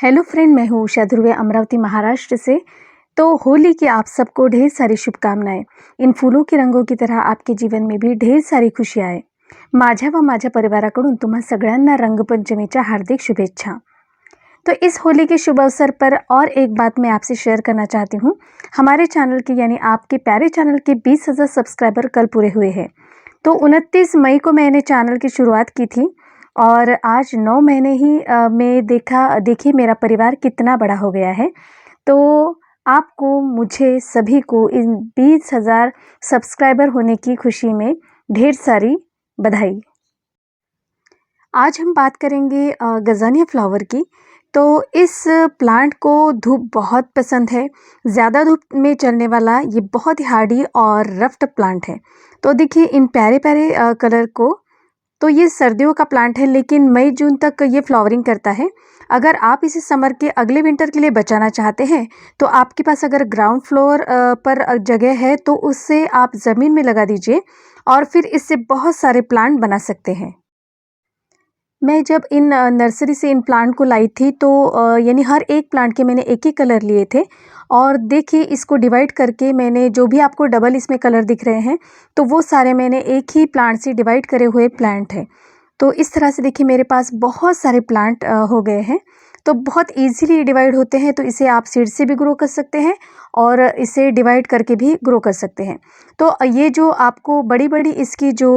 Hello friend, मैं हूँ उषा ध्रुवे अमरावती महाराष्ट्र से। तो होली की आप सबको ढेर सारी शुभकामनाएं। इन फुलों के रंगों की तरह आपके जीवन में भी ढेर सारी खुशी आए। माझ्या व माझ्या परिवाराकडून तुम्हा सगळ्यांना रंगपंचमीच्या हार्दिक शुभेच्छा। तो इस होली के शुभ अवसर पर और एक बात मैं आपसे शेयर करना चाहती हूँ। हमारे चैनल के यानी आपके प्यारे चैनल के 20,000 सब्सक्राइबर कल पूरे हुए हैं। तो 29 मई को मैंने चैनल की शुरुआत की थी और आज 9 महीने ही में देखिए मेरा परिवार कितना बड़ा हो गया है। तो आपको, मुझे सभी को इन 20,000 सब्सक्राइबर होने की खुशी में ढेर सारी बधाई। आज हम बात करेंगे गजानिया फ्लावर की। तो इस प्लांट को धूप बहुत पसंद है। ज़्यादा धूप में चलने वाला ये बहुत ही हार्डी और रफ्ट प्लांट है। तो देखिए इन प्यारे प्यारे कलर को। तो ये सर्दियों का प्लांट है, लेकिन मई जून तक ये फ्लावरिंग करता है। अगर आप इसे समर के अगले विंटर के लिए बचाना चाहते हैं तो आपके पास अगर ग्राउंड फ्लोर पर जगह है तो उससे आप ज़मीन में लगा दीजिए और फिर इससे बहुत सारे प्लांट बना सकते हैं। मैं जब इन नर्सरी से इन प्लांट को लाई थी तो यानी हर एक प्लांट के मैंने एक ही कलर लिए थे। और देखिए इसको डिवाइड करके मैंने जो भी आपको डबल इसमें कलर दिख रहे हैं तो वो सारे मैंने एक ही प्लांट से डिवाइड करे हुए प्लांट है। तो इस तरह से देखिए मेरे पास बहुत सारे प्लांट हो गए हैं। तो बहुत इजीली डिवाइड होते हैं, तो इसे आप सीड से भी ग्रो कर सकते हैं और इसे डिवाइड करके भी ग्रो कर सकते हैं। तो ये जो आपको बड़ी बड़ी इसकी जो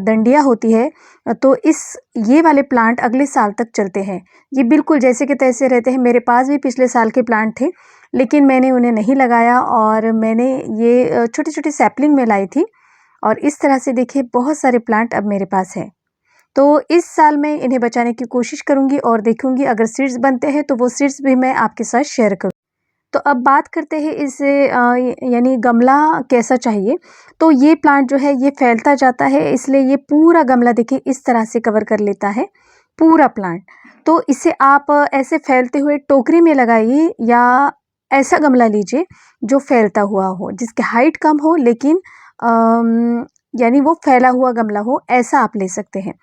डंडियाँ होती है, तो ये वाले प्लांट अगले साल तक चलते हैं। ये बिल्कुल जैसे के तैसे रहते हैं। मेरे पास भी पिछले साल के प्लांट थे, लेकिन मैंने उन्हें नहीं लगाया और मैंने ये छोटे छोटे सैपलिंग में लाई थी। और इस तरह से देखिए बहुत सारे प्लांट अब मेरे पास है। तो इस साल मैं इन्हें बचाने की कोशिश करूंगी और देखूंगी अगर सीड्स बनते हैं तो वो सीड्स भी मैं आपके साथ शेयर करूँ। तो अब बात करते हैं इसे यानी गमला कैसा चाहिए। तो ये प्लांट जो है ये फैलता जाता है, इसलिए ये पूरा गमला देखिए इस तरह से कवर कर लेता है पूरा प्लांट। तो इसे आप ऐसे फैलते हुए टोकरी में लगाइए या ऐसा गमला लीजिए जो फैलता हुआ हो, जिसकी हाइट कम हो लेकिन यानी वो फैला हुआ गमला हो, ऐसा आप ले सकते हैं।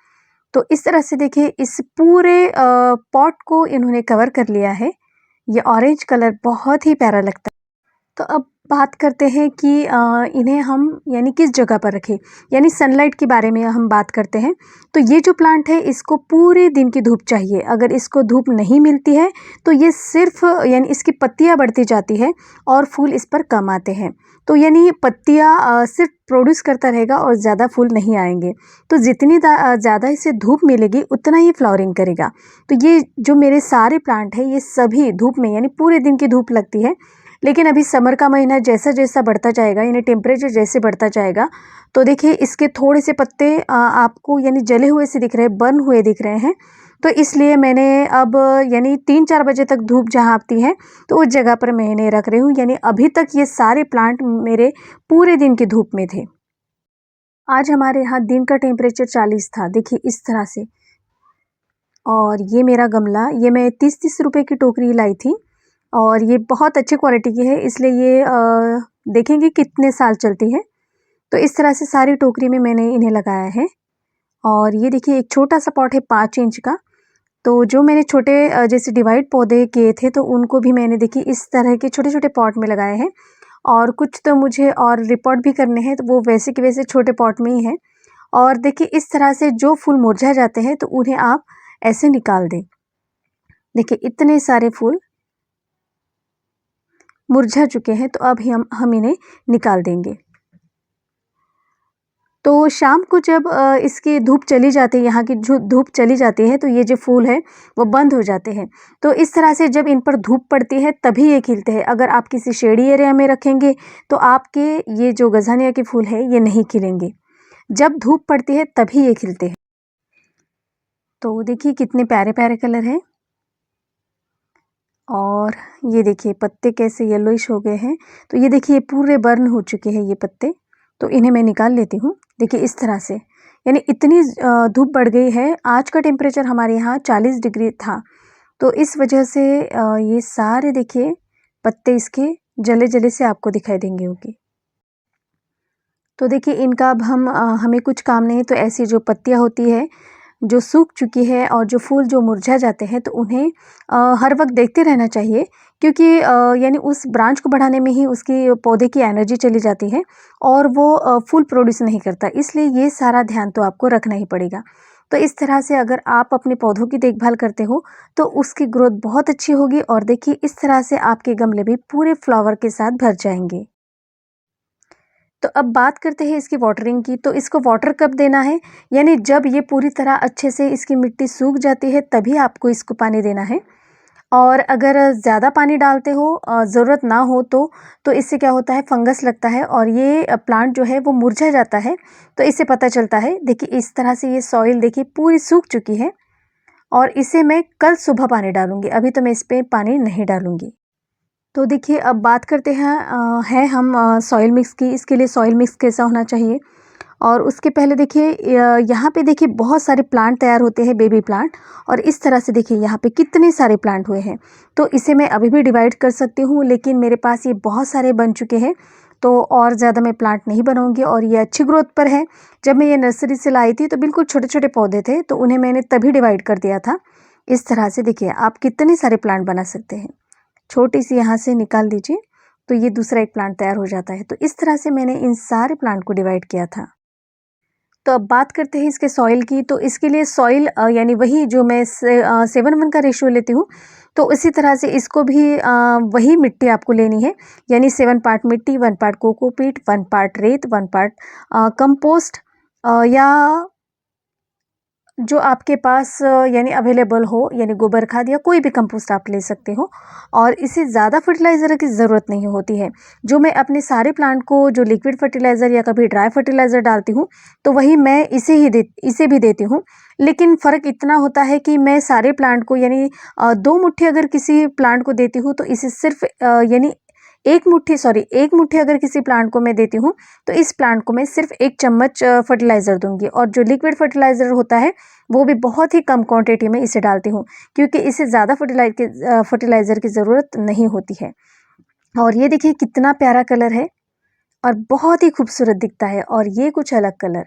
तो इस तरह से देखिए इस पूरे पॉट को इन्होंने कवर कर लिया है। ये ऑरेंज कलर बहुत ही प्यारा लगता है। तो अब बात करते हैं कि इन्हें हम यानी किस जगह पर रखें, यानी सनलाइट के बारे में हम बात करते हैं। तो ये जो प्लांट है इसको पूरे दिन की धूप चाहिए। अगर इसको धूप नहीं मिलती है तो ये सिर्फ यानी इसकी पत्तियां बढ़ती जाती है और फूल इस पर कम आते हैं। तो यानी ये पत्तियां सिर्फ प्रोड्यूस करता रहेगा और ज़्यादा फूल नहीं आएंगे। तो जितनी ज़्यादा इसे धूप मिलेगी उतना ही फ्लावरिंग करेगा। तो ये जो मेरे सारे प्लांट हैं ये सभी धूप में यानी पूरे दिन की धूप लगती है। लेकिन अभी समर का महीना जैसा जैसा बढ़ता जाएगा, यानी टेम्परेचर जैसे बढ़ता जाएगा, तो देखिए इसके थोड़े से पत्ते आपको यानी जले हुए से दिख रहे हैं, बर्न हुए दिख रहे हैं। तो इसलिए मैंने अब यानी 3-4 बजे तक धूप जहाँ आती है तो उस जगह पर मैं इन्हें रख रही हूँ। यानी अभी तक ये सारे प्लांट मेरे पूरे दिन की धूप में थे। आज हमारे यहाँ दिन का टेम्परेचर 40 था, देखिए इस तरह से। और ये मेरा गमला, ये मैं 30-30 रुपए की टोकरी लाई थी और ये बहुत अच्छी क्वालिटी की है, इसलिए ये देखेंगे कितने साल चलती है। तो इस तरह से सारी टोकरी में मैंने इन्हें लगाया है। और ये देखिए एक छोटा सा पॉट है 5 इंच का। तो जो मैंने छोटे जैसे डिवाइड पौधे किए थे तो उनको भी मैंने देखिए इस तरह के छोटे छोटे पॉट में लगाए हैं। और कुछ तो मुझे और रिपोर्ट भी करने हैं, तो वो वैसे के वैसे छोटे पॉट में ही है। और देखिए इस तरह से जो फूल मुरझा जाते हैं तो उन्हें आप ऐसे निकाल दें। देखिए इतने सारे फूल मुरझा चुके हैं, तो अब हम इन्हें निकाल देंगे। तो शाम को जब इसकी धूप चली जाती है, यहाँ की जो धूप चली जाती है, तो ये जो फूल है वो बंद हो जाते हैं। तो इस तरह से जब इन पर धूप पड़ती है तभी ये खिलते हैं। अगर आप किसी शेडी एरिया में रखेंगे तो आपके ये जो गजानिया के फूल है ये नहीं खिलेंगे। जब धूप पड़ती है तभी ये खिलते हैं। तो देखिए कितने प्यारे प्यारे कलर हैं। और ये देखिए पत्ते कैसे येलोइश हो गए हैं। तो ये देखिए पूरे बर्न हो चुके हैं ये पत्ते। तो इन्हें मैं निकाल लेती हूँ। देखिए इस तरह से, यानी इतनी धूप बढ़ गई है। आज का टेम्परेचर हमारे यहाँ 40 डिग्री था। तो इस वजह से ये सारे देखिए पत्ते इसके जले जले से आपको दिखाई देंगे होगी। तो देखिए इनका अब हमें कुछ काम नहीं, तो ऐसी जो पत्तियाँ होती है जो सूख चुकी है और जो फूल जो मुरझा जाते हैं तो उन्हें हर वक्त देखते रहना चाहिए, क्योंकि यानी उस ब्रांच को बढ़ाने में ही उसकी पौधे की एनर्जी चली जाती है और वो फूल प्रोड्यूस नहीं करता। इसलिए ये सारा ध्यान तो आपको रखना ही पड़ेगा। तो इस तरह से अगर आप अपने पौधों की देखभाल करते हो तो उसकी ग्रोथ बहुत अच्छी होगी और देखिए इस तरह से आपके गमले भी पूरे फ्लावर के साथ भर जाएंगे। तो अब बात करते हैं इसकी वाटरिंग की। तो इसको वाटर कब देना है, यानी जब ये पूरी तरह अच्छे से इसकी मिट्टी सूख जाती है तभी आपको इसको पानी देना है। और अगर ज़्यादा पानी डालते हो, ज़रूरत ना हो तो इससे क्या होता है, फंगस लगता है और ये प्लांट जो है वो मुरझा जाता है। तो इससे पता चलता है, देखिए इस तरह से ये सॉइल देखिए पूरी सूख चुकी है और इसे मैं कल सुबह पानी डालूंगी, अभी तो मैं इस पर पानी नहीं डालूंगी। तो देखिए अब बात करते हैं हम सॉइल मिक्स की। इसके लिए सॉइल मिक्स कैसा होना चाहिए, और उसके पहले देखिए यहाँ पे देखिए बहुत सारे प्लांट तैयार होते हैं, बेबी प्लांट। और इस तरह से देखिए यहाँ पे कितने सारे प्लांट हुए हैं। तो इसे मैं अभी भी डिवाइड कर सकती हूँ, लेकिन मेरे पास ये बहुत सारे बन चुके हैं तो और ज़्यादा मैं प्लांट नहीं बनाऊंगी। और ये अच्छी ग्रोथ पर है। जब मैं ये नर्सरी से लाई थी तो बिल्कुल छोटे छोटे पौधे थे, तो उन्हें मैंने तभी डिवाइड कर दिया था। इस तरह से देखिए आप कितने सारे प्लांट बना सकते हैं। छोटी सी यहाँ से निकाल दीजिए तो ये दूसरा एक प्लांट तैयार हो जाता है। तो इस तरह से मैंने इन सारे प्लांट को डिवाइड किया था। तो अब बात करते हैं इसके सॉइल की। तो इसके लिए सॉइल यानी वही जो मैं 7:1 का रेशियो लेती हूँ, तो इसी तरह से इसको भी वही मिट्टी आपको लेनी है। यानी 7 पार्ट मिट्टी, 1 पार्ट कोकोपीट, 1 पार्ट रेत, 1 पार्ट कंपोस्ट, या जो आपके पास यानी अवेलेबल हो, यानी गोबर खाद या कोई भी कंपोस्ट आप ले सकते हो। और इसे ज़्यादा फर्टिलाइज़र की ज़रूरत नहीं होती है। जो मैं अपने सारे प्लांट को जो लिक्विड फर्टिलाइज़र या कभी ड्राई फर्टिलाइज़र डालती हूँ, तो वही मैं इसे भी देती हूँ। लेकिन फ़र्क इतना होता है कि मैं सारे प्लांट को यानी 2 मुट्ठी अगर किसी प्लांट को देती हूँ तो इसे सिर्फ यानी 1 मुट्ठी अगर किसी प्लांट को मैं देती हूँ तो इस प्लांट को मैं सिर्फ 1 चम्मच फर्टिलाइज़र दूंगी। और जो लिक्विड फर्टिलाइज़र होता है वो भी बहुत ही कम क्वांटिटी में इसे डालती हूँ, क्योंकि इसे ज़्यादा फर्टिलाइज़र की ज़रूरत नहीं होती है। और ये देखिए कितना प्यारा कलर है और बहुत ही खूबसूरत दिखता है, और ये कुछ अलग कलर।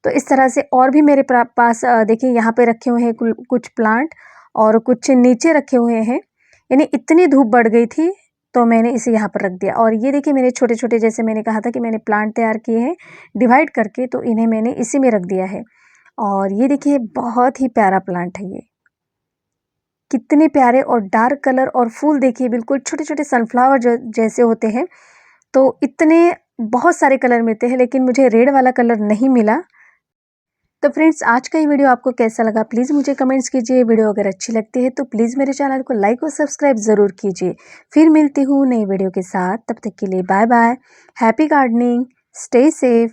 तो इस तरह से और भी मेरे पास देखिए यहाँ पे रखे हुए हैं कुछ प्लांट, और कुछ नीचे रखे हुए हैं। यानी इतनी धूप बढ़ गई थी तो मैंने इसे यहाँ पर रख दिया। और ये देखिए मेरे छोटे छोटे, जैसे मैंने कहा था कि मैंने प्लांट तैयार किए हैं डिवाइड करके, तो इन्हें मैंने इसी में रख दिया है। और ये देखिए बहुत ही प्यारा प्लांट है ये, कितने प्यारे और डार्क कलर, और फूल देखिए बिल्कुल छोटे छोटे सनफ्लावर जैसे होते हैं। तो इतने बहुत सारे कलर मिलते हैं, लेकिन मुझे रेड वाला कलर नहीं मिला। तो फ्रेंड्स आज का ये वीडियो आपको कैसा लगा प्लीज़ मुझे कमेंट्स कीजिए। वीडियो अगर अच्छी लगती है तो प्लीज़ मेरे चैनल को लाइक और सब्सक्राइब ज़रूर कीजिए। फिर मिलती हूँ नई वीडियो के साथ, तब तक के लिए bye bye. Happy gardening, stay safe.